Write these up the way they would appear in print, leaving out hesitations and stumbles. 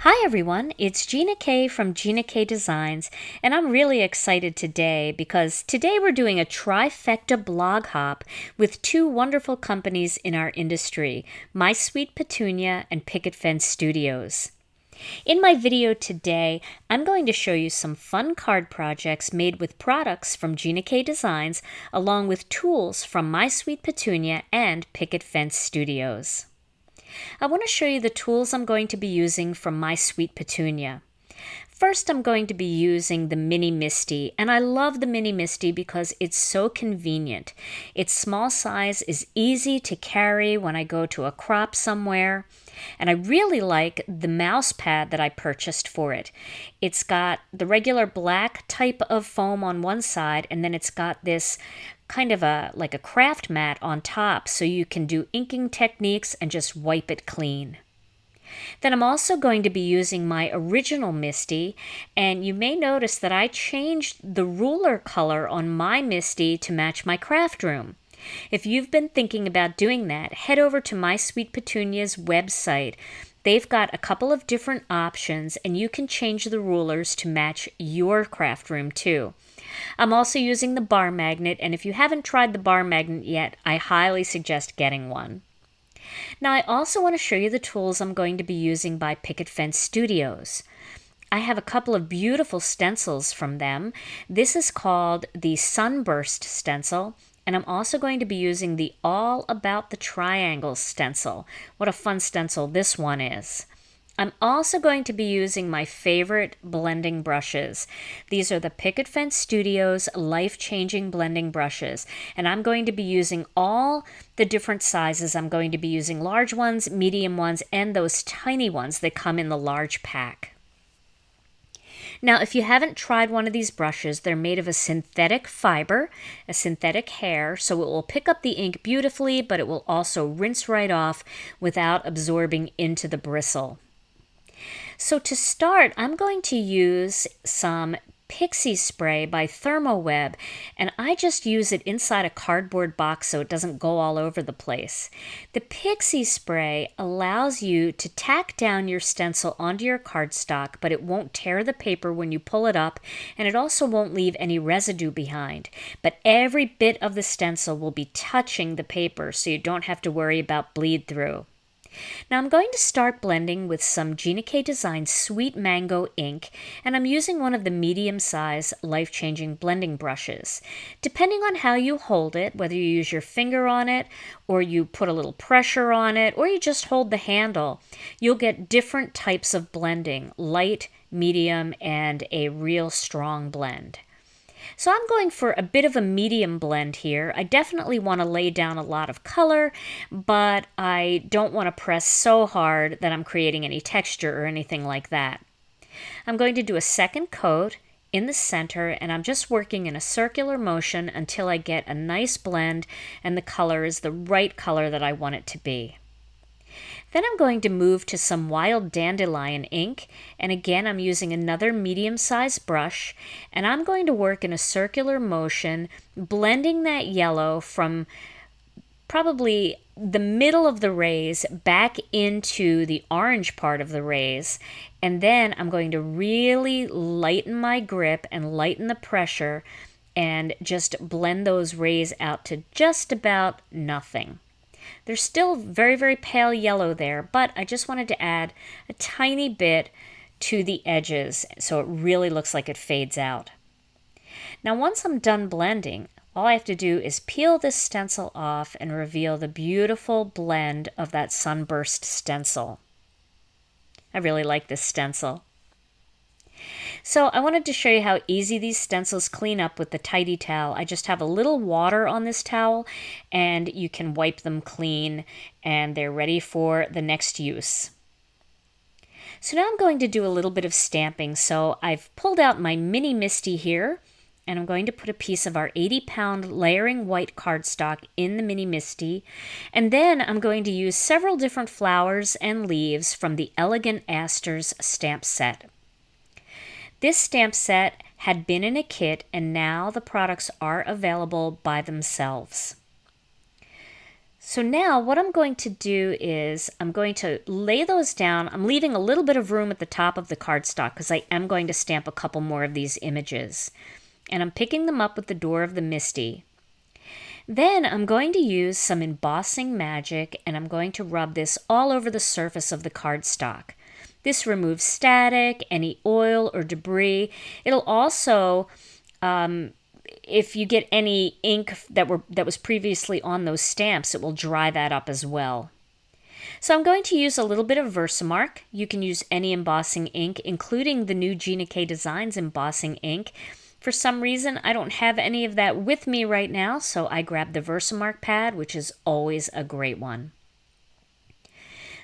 Hi everyone, it's Gina K from Gina K Designs, and I'm really excited today because today we're doing a trifecta blog hop with two wonderful companies in our industry, My Sweet Petunia and Picket Fence Studios. In my video today, I'm going to show you some fun card projects made with products from Gina K Designs along with tools from My Sweet Petunia and Picket Fence Studios. I want to show you the tools I'm going to be using from My Sweet Petunia. First, I'm going to be using the Mini Misti, and I love the Mini Misti because it's so convenient. Its small size is easy to carry when I go to a crop somewhere, and I really like the mouse pad that I purchased for it. It's got the regular black type of foam on one side, and then it's got this kind of like a craft mat on top so you can do inking techniques and just wipe it clean. Then I'm also going to be using my original Misti, and you may notice that I changed the ruler color on my Misti to match my craft room. If you've been thinking about doing that, head over to My Sweet Petunia's website. They've got a couple of different options, and you can change the rulers to match your craft room too. I'm also using the bar magnet, and if you haven't tried the bar magnet yet, I highly suggest getting one. Now, I also want to show you the tools I'm going to be using by Picket Fence Studios. I have a couple of beautiful stencils from them. This is called the Sunburst stencil, and I'm also going to be using the All About the Triangles stencil. What a fun stencil this one is. I'm also going to be using my favorite blending brushes. These are the Picket Fence Studios Life-Changing Blending Brushes, and I'm going to be using all the different sizes. I'm going to be using large ones, medium ones, and those tiny ones that come in the large pack. Now, if you haven't tried one of these brushes, they're made of a synthetic fiber, a synthetic hair, so it will pick up the ink beautifully, but it will also rinse right off without absorbing into the bristle. So to start, I'm going to use some Pixie Spray by ThermoWeb, and I just use it inside a cardboard box so it doesn't go all over the place. The Pixie Spray allows you to tack down your stencil onto your cardstock, but it won't tear the paper when you pull it up, and it also won't leave any residue behind. But every bit of the stencil will be touching the paper, so you don't have to worry about bleed through. Now I'm going to start blending with some Gina K Designs Sweet Mango ink, and I'm using one of the medium-size life-changing blending brushes. Depending on how you hold it, whether you use your finger on it, or you put a little pressure on it, or you just hold the handle, you'll get different types of blending, light, medium, and a real strong blend. So I'm going for a bit of a medium blend here. I definitely want to lay down a lot of color, but I don't want to press so hard that I'm creating any texture or anything like that. I'm going to do a second coat in the center, and I'm just working in a circular motion until I get a nice blend and the color is the right color that I want it to be. Then I'm going to move to some Wild Dandelion ink, and again I'm using another medium-sized brush, and I'm going to work in a circular motion, blending that yellow from probably the middle of the rays back into the orange part of the rays, and then I'm going to really lighten my grip and lighten the pressure and just blend those rays out to just about nothing. They're still very, very pale yellow there, but I just wanted to add a tiny bit to the edges so it really looks like it fades out. Now once I'm done blending, all I have to do is peel this stencil off and reveal the beautiful blend of that Sunburst stencil. I really like this stencil. So I wanted to show you how easy these stencils clean up with the tidy towel. I just have a little water on this towel and you can wipe them clean and they're ready for the next use. So now I'm going to do a little bit of stamping. So I've pulled out my Mini Misti here, and I'm going to put a piece of our 80-pound layering white cardstock in the Mini Misti, and then I'm going to use several different flowers and leaves from the Elegant Asters stamp set. This stamp set had been in a kit, and now the products are available by themselves. So now what I'm going to do is I'm going to lay those down. I'm leaving a little bit of room at the top of the cardstock because I am going to stamp a couple more of these images. And I'm picking them up with the door of the Misti. Then I'm going to use some embossing magic and I'm going to rub this all over the surface of the cardstock. This removes static, any oil or debris. It'll also if you get any ink that was previously on those stamps, it will dry that up as well. So I'm going to use a little bit of Versamark. You can use any embossing ink, including the new Gina K Designs embossing ink. For some reason, I don't have any of that with me right now, so I grabbed the Versamark pad, which is always a great one.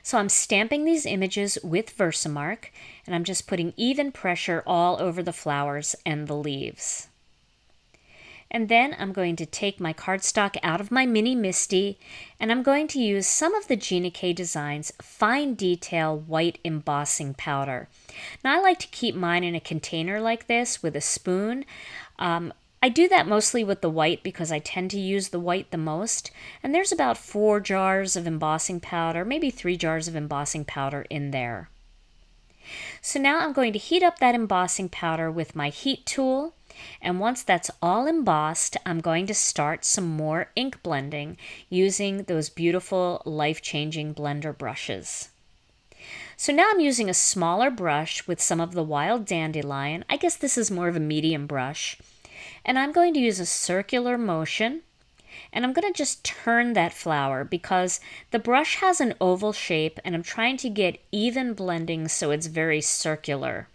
So I'm stamping these images with Versamark, and I'm just putting even pressure all over the flowers and the leaves. And then I'm going to take my cardstock out of my mini Misti, and I'm going to use some of the Gina K Designs Fine Detail White Embossing Powder. Now I like to keep mine in a container like this with a spoon. I do that mostly with the white because I tend to use the white the most. And there's about 4 jars of embossing powder, maybe 3 jars of embossing powder in there. So now I'm going to heat up that embossing powder with my heat tool. And once that's all embossed, I'm going to start some more ink blending using those beautiful life-changing blender brushes. So now I'm using a smaller brush with some of the wild dandelion. I guess this is more of a medium brush. And I'm going to use a circular motion. And I'm going to just turn that flower because the brush has an oval shape and I'm trying to get even blending so it's very circular.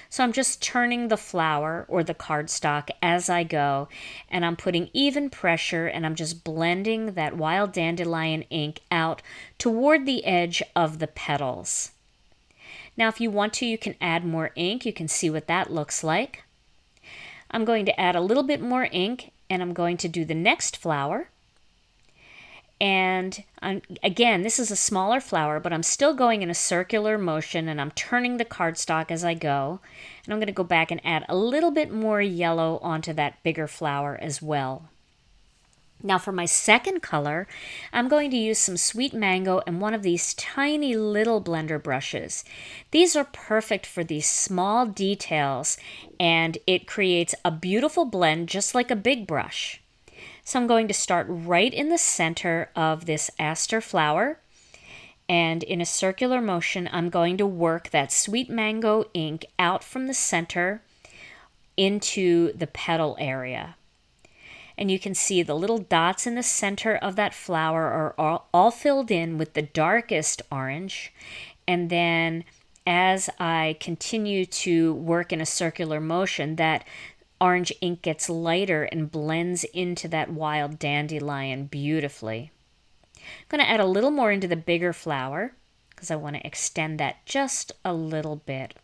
So I'm just turning the flower or the cardstock as I go, and I'm putting even pressure and I'm just blending that wild dandelion ink out toward the edge of the petals. Now if you want to, you can add more ink. You can see what that looks like. I'm going to add a little bit more ink and I'm going to do the next flower. And again, this is a smaller flower, but I'm still going in a circular motion and I'm turning the cardstock as I go. And I'm going to go back and add a little bit more yellow onto that bigger flower as well. Now for my second color, I'm going to use some sweet mango and one of these tiny little blender brushes. These are perfect for these small details and it creates a beautiful blend just like a big brush. So I'm going to start right in the center of this aster flower, and in a circular motion I'm going to work that sweet mango ink out from the center into the petal area. And you can see the little dots in the center of that flower are all filled in with the darkest orange, and then as I continue to work in a circular motion, that orange ink gets lighter and blends into that wild dandelion beautifully. I'm going to add a little more into the bigger flower because I want to extend that just a little bit.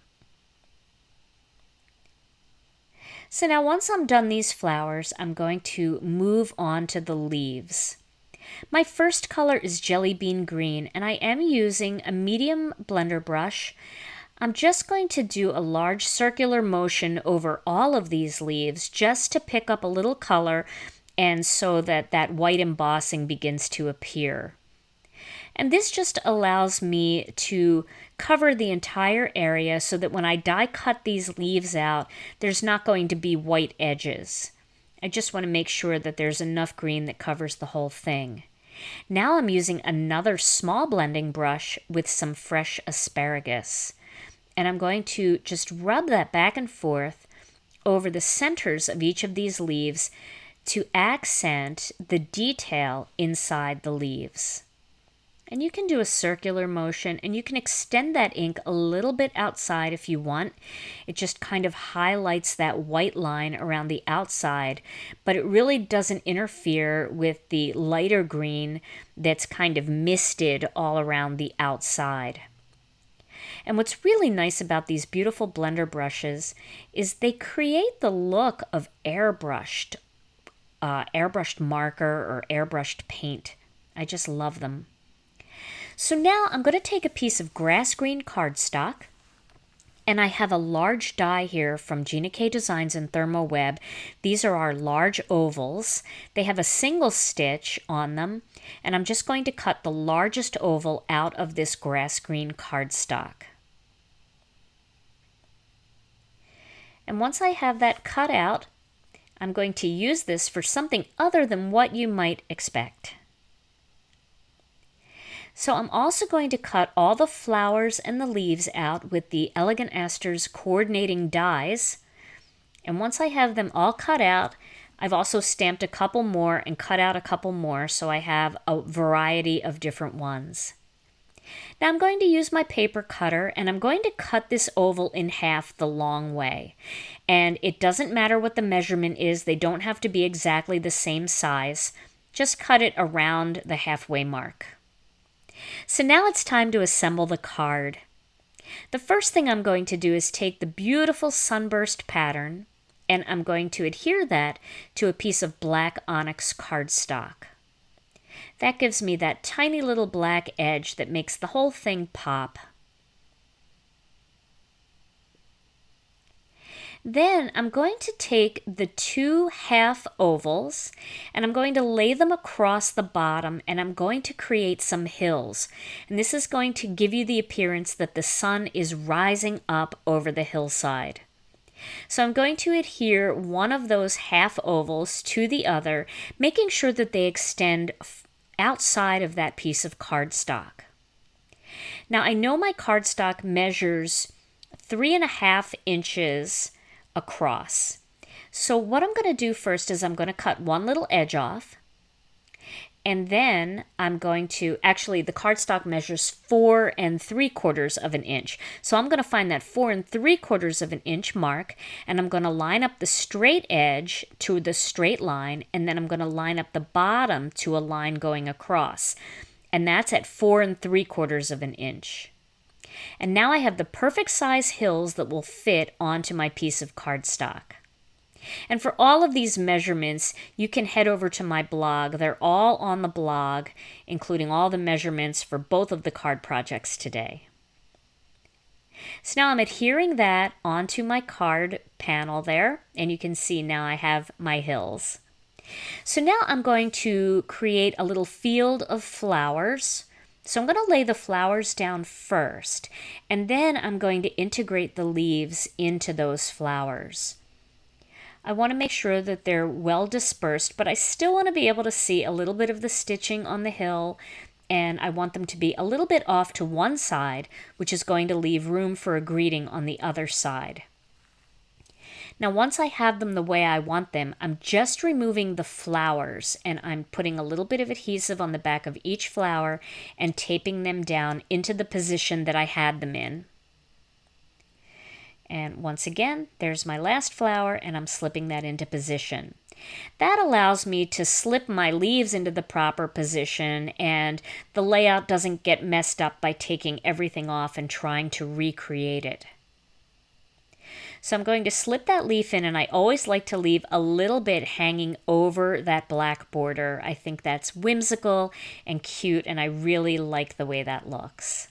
So now once I'm done these flowers, I'm going to move on to the leaves. My first color is Jelly Bean Green and I am using a medium blender brush. I'm just going to do a large circular motion over all of these leaves just to pick up a little color and so that that white embossing begins to appear. And this just allows me to cover the entire area so that when I die cut these leaves out, there's not going to be white edges. I just want to make sure that there's enough green that covers the whole thing. Now I'm using another small blending brush with some fresh asparagus. And I'm going to just rub that back and forth over the centers of each of these leaves to accent the detail inside the leaves. And you can do a circular motion and you can extend that ink a little bit outside if you want. It just kind of highlights that white line around the outside, but it really doesn't interfere with the lighter green that's kind of misted all around the outside. And what's really nice about these beautiful blender brushes is they create the look of airbrushed marker or airbrushed paint. I just love them. So now I'm going to take a piece of grass green cardstock And I have a large die here from Gina K Designs and Thermo Web. These are our large ovals. They have a single stitch on them, and I'm just going to cut the largest oval out of this grass green cardstock. And once I have that cut out, I'm going to use this for something other than what you might expect. So I'm also going to cut all the flowers and the leaves out with the Elegant Asters coordinating dies. And once I have them all cut out, I've also stamped a couple more and cut out a couple more, so I have a variety of different ones. Now I'm going to use my paper cutter, and I'm going to cut this oval in half the long way. And it doesn't matter what the measurement is, they don't have to be exactly the same size. Just cut it around the halfway mark. So now it's time to assemble the card. The first thing I'm going to do is take the beautiful sunburst pattern, and I'm going to adhere that to a piece of black onyx cardstock. That gives me that tiny little black edge that makes the whole thing pop. Then I'm going to take the two half ovals and I'm going to lay them across the bottom, and I'm going to create some hills. And this is going to give you the appearance that the sun is rising up over the hillside. So I'm going to adhere one of those half ovals to the other, making sure that they extend outside of that piece of cardstock. Now I know my cardstock measures 3.5 inches across. So what I'm going to do first is I'm going to cut one little edge off, and then I'm going to, actually the cardstock measures 4 3/4 of an inch. So I'm going to find that 4 3/4 of an inch mark, and I'm going to line up the straight edge to the straight line, and then I'm going to line up the bottom to a line going across. And that's at 4 3/4 of an inch. And now I have the perfect size hills that will fit onto my piece of cardstock. And for all of these measurements, you can head over to my blog. They're all on the blog, including all the measurements for both of the card projects today. So now I'm adhering that onto my card panel there, and you can see now I have my hills. So now I'm going to create a little field of flowers. So I'm going to lay the flowers down first, and then I'm going to integrate the leaves into those flowers. I want to make sure that they're well dispersed, but I still want to be able to see a little bit of the stitching on the hill, and I want them to be a little bit off to one side, which is going to leave room for a greeting on the other side. Now once I have them the way I want them, I'm just removing the flowers, and I'm putting a little bit of adhesive on the back of each flower and taping them down into the position that I had them in. And once again, there's my last flower, and I'm slipping that into position. That allows me to slip my leaves into the proper position, and the layout doesn't get messed up by taking everything off and trying to recreate it. So I'm going to slip that leaf in, and I always like to leave a little bit hanging over that black border. I think that's whimsical and cute, and I really like the way that looks.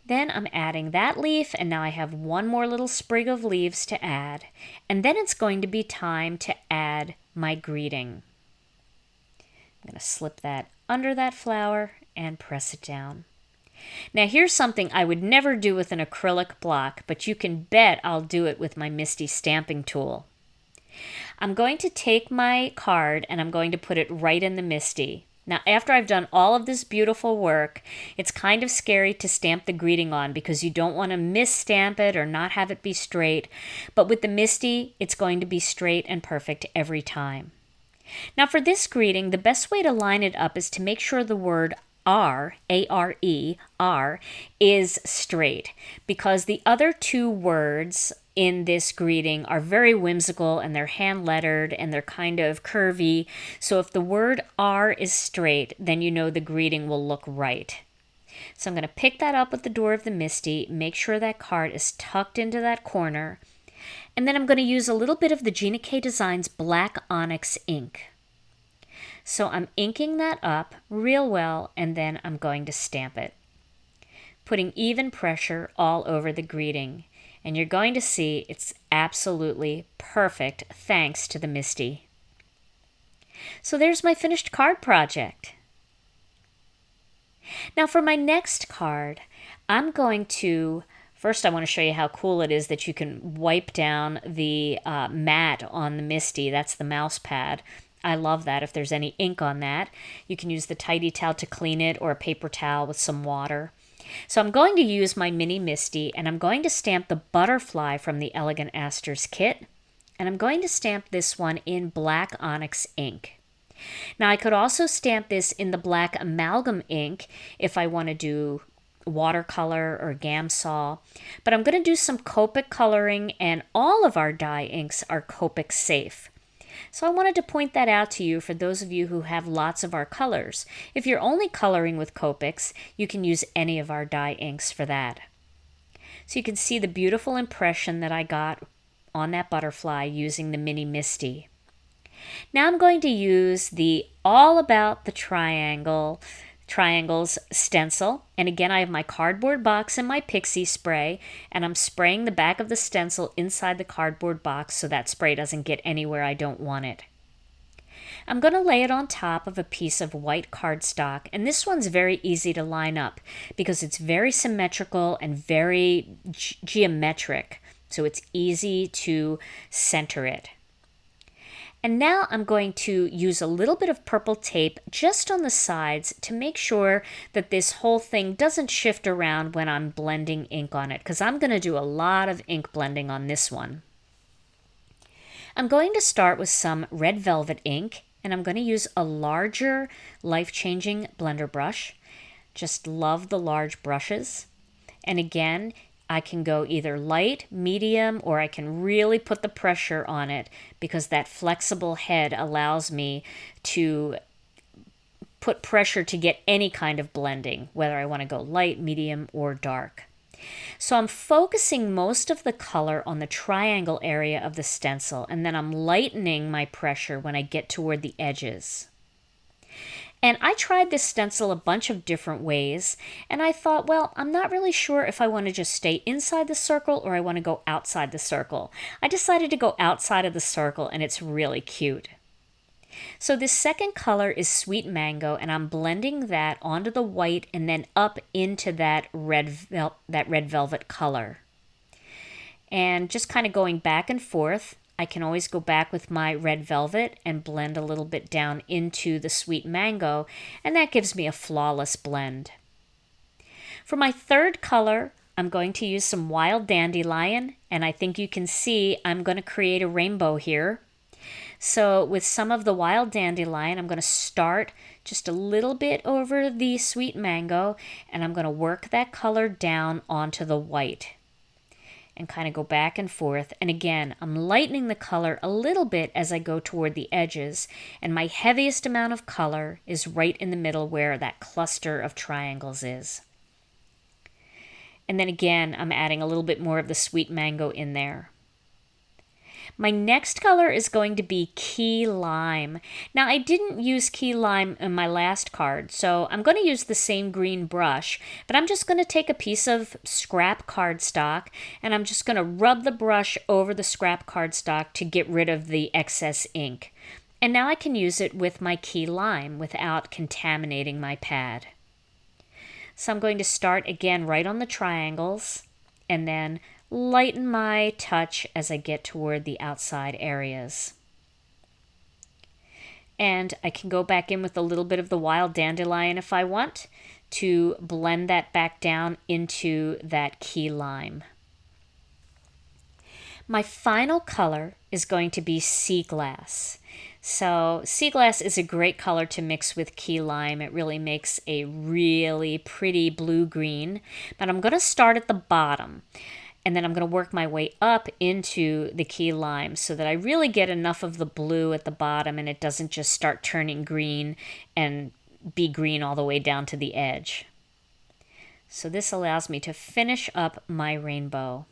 Then I'm adding that leaf, and now I have one more little sprig of leaves to add, and then it's going to be time to add my greeting. I'm going to slip that under that flower and press it down. Now here's something I would never do with an acrylic block, but you can bet I'll do it with my Misti Stamping Tool. I'm going to take my card and I'm going to put it right in the Misti. Now after I've done all of this beautiful work, it's kind of scary to stamp the greeting on because you don't want to misstamp it or not have it be straight, but with the Misti, it's going to be straight and perfect every time. Now for this greeting, the best way to line it up is to make sure the word R, A-R-E, R, is straight, because the other two words in this greeting are very whimsical and they're hand lettered and they're kind of curvy. So if the word R is straight, then you know the greeting will look right. So I'm going to pick that up at the door of the Misti, make sure that card is tucked into that corner, and then I'm going to use a little bit of the Gina K Designs Black Onyx ink. So I'm inking that up real well, and then I'm going to stamp it, putting even pressure all over the greeting. And you're going to see it's absolutely perfect thanks to the Misti. So there's my finished card project. Now for my next card, I'm going to, first I want to show you how cool it is that you can wipe down the mat on the Misti. That's the mouse pad. I love that. If there's any ink on that, you can use the tidy towel to clean it or a paper towel with some water. So I'm going to use my mini Misti and I'm going to stamp the butterfly from the Elegant Asters kit. And I'm going to stamp this one in black onyx ink. Now I could also stamp this in the black amalgam ink if I want to do watercolor or Gamsol, but I'm going to do some Copic coloring, and all of our dye inks are Copic safe. So I wanted to point that out to you for those of you who have lots of our colors. If you're only coloring with Copics, you can use any of our dye inks for that. So you can see the beautiful impression that I got on that butterfly using the mini Misti. Now I'm going to use the All About the Triangles stencil, and again I have my cardboard box and my pixie spray, and I'm spraying the back of the stencil inside the cardboard box so that spray doesn't get anywhere I don't want it. I'm going to lay it on top of a piece of white cardstock, and this one's very easy to line up because it's very symmetrical and very geometric, so it's easy to center it. And now I'm going to use a little bit of purple tape just on the sides to make sure that this whole thing doesn't shift around when I'm blending ink on it, because I'm going to do a lot of ink blending on this one. I'm going to start with some red velvet ink, and I'm going to use a larger life-changing blender brush. Just love the large brushes. And again, I can go either light, medium, or I can really put the pressure on it because that flexible head allows me to put pressure to get any kind of blending, whether I want to go light, medium, or dark. So I'm focusing most of the color on the triangle area of the stencil, and then I'm lightening my pressure when I get toward the edges. And I tried this stencil a bunch of different ways, and I thought, well, I'm not really sure if I want to just stay inside the circle or I want to go outside the circle. I decided to go outside of the circle, and it's really cute. So this second color is Sweet Mango, and I'm blending that onto the white and then up into that red velvet color. And just kind of going back and forth. I can always go back with my red velvet and blend a little bit down into the Sweet Mango, and that gives me a flawless blend. For my third color, I'm going to use some Wild Dandelion, and I think you can see I'm going to create a rainbow here. So with some of the Wild Dandelion, I'm going to start just a little bit over the Sweet Mango, and I'm going to work that color down onto the white. And kind of go back and forth. And again, I'm lightening the color a little bit as I go toward the edges. And my heaviest amount of color is right in the middle where that cluster of triangles is. And then again, I'm adding a little bit more of the Sweet Mango in there. My next color is going to be Key Lime. Now, I didn't use Key Lime in my last card, so I'm going to use the same green brush, but I'm just going to take a piece of scrap cardstock, and I'm just going to rub the brush over the scrap cardstock to get rid of the excess ink. And now I can use it with my Key Lime without contaminating my pad. So I'm going to start again right on the triangles, and then lighten my touch as I get toward the outside areas. And I can go back in with a little bit of the Wild Dandelion if I want to blend that back down into that Key Lime. My final color is going to be Sea Glass. So Sea Glass is a great color to mix with Key Lime. It really makes a really pretty blue-green. But I'm going to start at the bottom. And then I'm going to work my way up into the Key Lime so that I really get enough of the blue at the bottom and it doesn't just start turning green and be green all the way down to the edge. So this allows me to finish up my rainbow.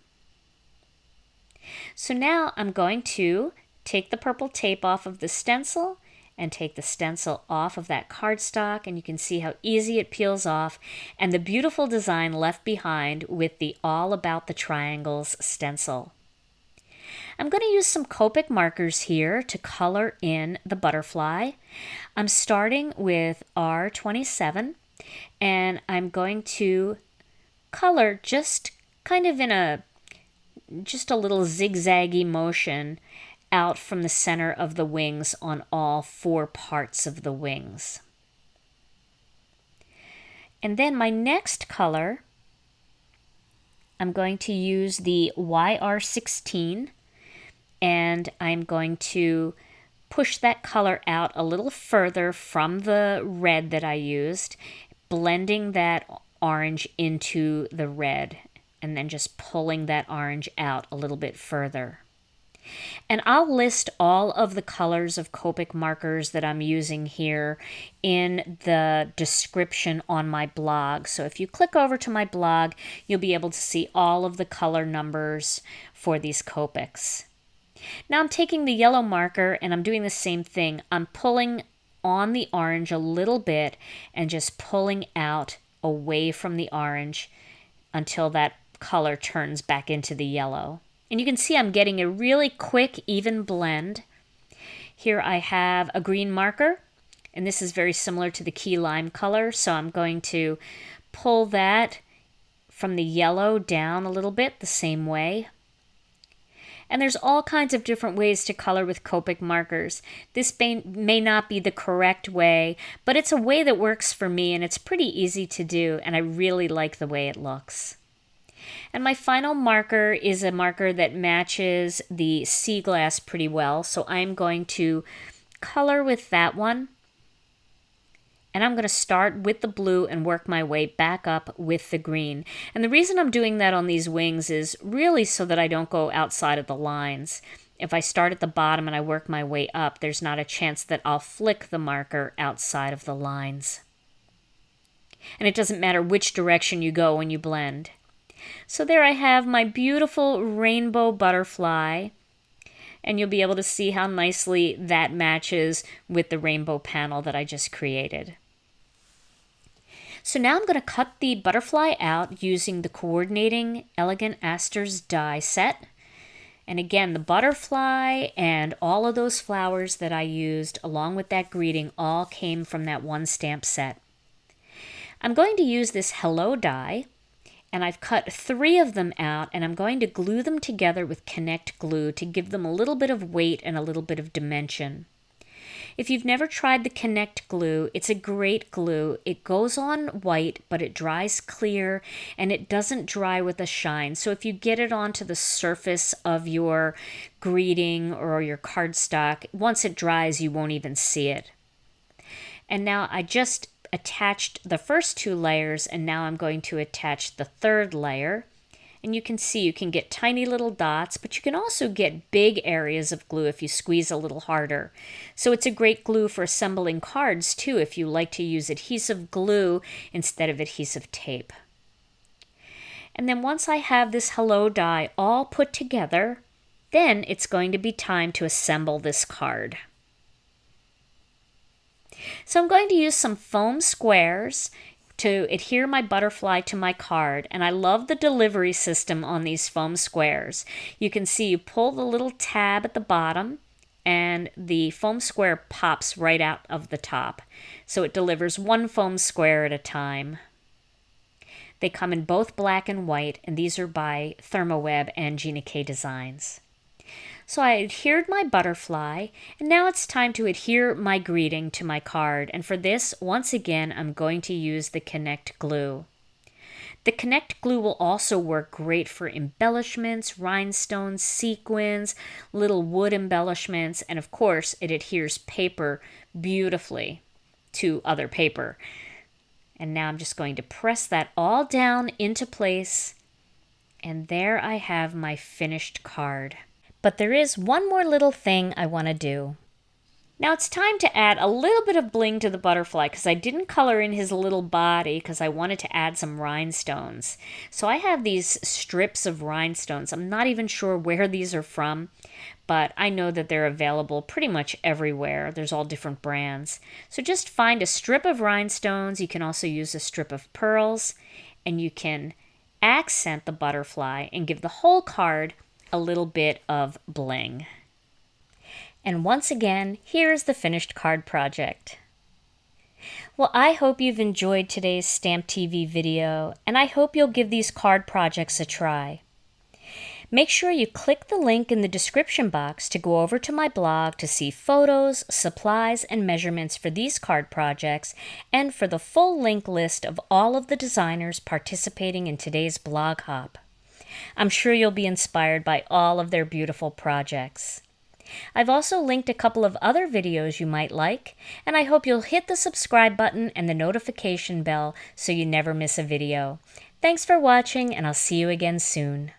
So now I'm going to take the purple tape off of the stencil and take the stencil off of that cardstock, and you can see how easy it peels off and the beautiful design left behind with the All About the Triangles stencil. I'm going to use some Copic markers here to color in the butterfly. I'm starting with R27, and I'm going to color just kind of in just a little zigzaggy motion out from the center of the wings on all 4 parts of the wings. And then my next color, I'm going to use the YR16, and I'm going to push that color out a little further from the red that I used, blending that orange into the red, and then just pulling that orange out a little bit further. And I'll list all of the colors of Copic markers that I'm using here in the description on my blog. So if you click over to my blog, you'll be able to see all of the color numbers for these Copics. Now I'm taking the yellow marker and I'm doing the same thing. I'm pulling on the orange a little bit and just pulling out away from the orange until that color turns back into the yellow. And you can see I'm getting a really quick, even blend. Here I have a green marker, and this is very similar to the key lime color, so I'm going to pull that from the yellow down a little bit the same way. And there's all kinds of different ways to color with Copic markers. This may not be the correct way, but it's a way that works for me, and it's pretty easy to do, and I really like the way it looks. And my final marker is a marker that matches the sea glass pretty well, so I'm going to color with that one. And I'm going to start with the blue and work my way back up with the green. And the reason I'm doing that on these wings is really so that I don't go outside of the lines. If I start at the bottom and I work my way up, there's not a chance that I'll flick the marker outside of the lines. And it doesn't matter which direction you go when you blend. So there I have my beautiful rainbow butterfly, and you'll be able to see how nicely that matches with the rainbow panel that I just created. So now I'm going to cut the butterfly out using the Coordinating Elegant Asters die set. And again, the butterfly and all of those flowers that I used along with that greeting all came from that one stamp set. I'm going to use this Hello die, and I've cut 3 of them out, and I'm going to glue them together with Connect glue to give them a little bit of weight and a little bit of dimension. If you've never tried the Connect glue, it's a great glue. It goes on white, but it dries clear, and it doesn't dry with a shine. So if you get it onto the surface of your greeting or your cardstock, once it dries, you won't even see it. And now I just attached the first 2 layers, and now I'm going to attach the 3rd layer. And you can see you can get tiny little dots, but you can also get big areas of glue if you squeeze a little harder. So it's a great glue for assembling cards too if you like to use adhesive glue instead of adhesive tape. And then once I have this Hello die all put together, then it's going to be time to assemble this card. So I'm going to use some foam squares to adhere my butterfly to my card, and I love the delivery system on these foam squares. You can see you pull the little tab at the bottom and the foam square pops right out of the top. So it delivers 1 foam square at a time. They come in both black and white, and these are by ThermoWeb and Gina K Designs. So I adhered my butterfly, and now it's time to adhere my greeting to my card. And for this, once again, I'm going to use the Connect glue. The Connect glue will also work great for embellishments, rhinestones, sequins, little wood embellishments, and of course, it adheres paper beautifully to other paper. And now I'm just going to press that all down into place, and there I have my finished card. But there is one more little thing I want to do. Now it's time to add a little bit of bling to the butterfly because I didn't color in his little body because I wanted to add some rhinestones. So I have these strips of rhinestones. I'm not even sure where these are from, but I know that they're available pretty much everywhere. There's all different brands. So just find a strip of rhinestones. You can also use a strip of pearls, and you can accent the butterfly and give the whole card a little bit of bling. And once again, here's the finished card project. Well, I hope you've enjoyed today's Stamp TV video, and I hope you'll give these card projects a try. Make sure you click the link in the description box to go over to my blog to see photos, supplies, and measurements for these card projects, and for the full link list of all of the designers participating in today's blog hop. I'm sure you'll be inspired by all of their beautiful projects. I've also linked a couple of other videos you might like, and I hope you'll hit the subscribe button and the notification bell so you never miss a video. Thanks for watching, and I'll see you again soon.